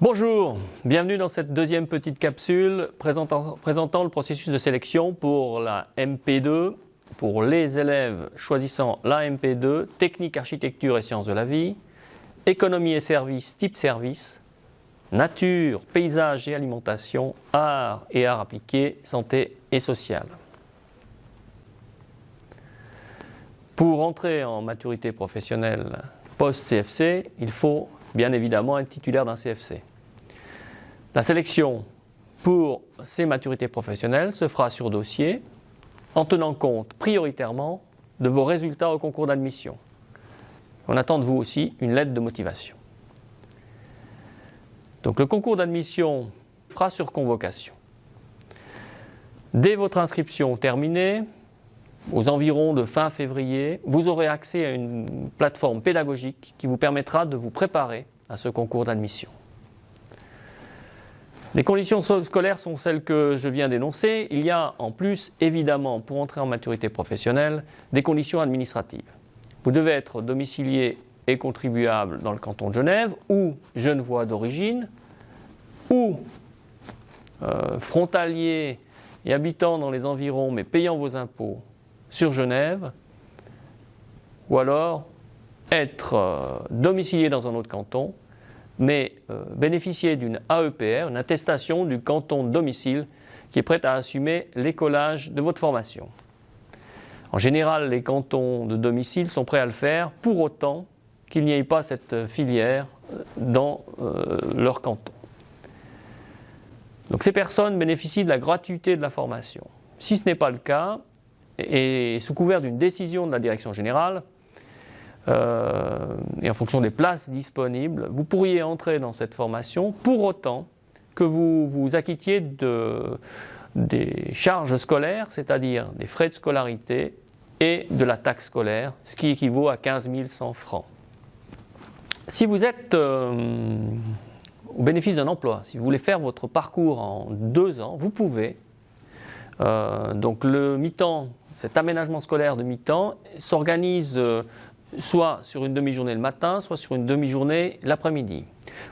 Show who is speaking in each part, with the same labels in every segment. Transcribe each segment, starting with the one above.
Speaker 1: Bonjour, bienvenue dans cette deuxième petite capsule présentant le processus de sélection pour la MP2, pour les élèves choisissant la MP2, technique, architecture et sciences de la vie, économie et services, type service, nature, paysage et alimentation, art et arts appliqués, santé et social. Pour entrer en maturité professionnelle post-CFC, il faut bien évidemment être titulaire d'un CFC. La sélection pour ces maturités professionnelles se fera sur dossier en tenant compte prioritairement de vos résultats au concours d'admission. On attend de vous aussi une lettre de motivation. Donc le concours d'admission fera sur convocation. Dès votre inscription terminée, aux environs de fin février, vous aurez accès à une plateforme pédagogique qui vous permettra de vous préparer à ce concours d'admission. Les conditions scolaires sont celles que je viens d'énoncer. Il y a en plus, évidemment, pour entrer en maturité professionnelle, des conditions administratives. Vous devez être domicilié et contribuable dans le canton de Genève, ou genevois d'origine, ou frontalier et habitant dans les environs mais payant vos impôts sur Genève, ou alors être domicilié dans un autre canton, mais bénéficier d'une AEPR, une attestation du canton de domicile qui est prête à assumer l'écolage de votre formation. En général, les cantons de domicile sont prêts à le faire, pour autant qu'il n'y ait pas cette filière dans leur canton. Donc ces personnes bénéficient de la gratuité de la formation. Si ce n'est pas le cas, et sous couvert d'une décision de la direction générale, et en fonction des places disponibles, vous pourriez entrer dans cette formation pour autant que vous vous acquittiez des charges scolaires, c'est-à-dire des frais de scolarité et de la taxe scolaire, ce qui équivaut à 15 100 francs. Si vous êtes au bénéfice d'un emploi, si vous voulez faire votre parcours en 2 ans, vous pouvez. Donc le mi-temps, cet aménagement scolaire de mi-temps s'organise soit sur une demi-journée le matin, soit sur une demi-journée l'après-midi.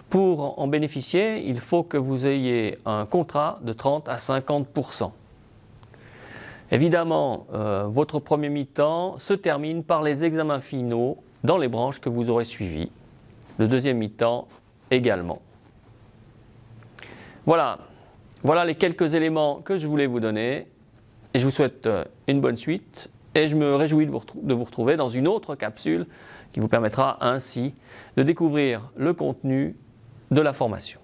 Speaker 1: Pour en bénéficier, il faut que vous ayez un contrat de 30 à 50%. Évidemment, votre premier mi-temps se termine par les examens finaux dans les branches que vous aurez suivies. Le deuxième mi-temps également. Voilà les quelques éléments que je voulais vous donner. Et je vous souhaite une bonne suite. Et je me réjouis de vous retrouver dans une autre capsule qui vous permettra ainsi de découvrir le contenu de la formation.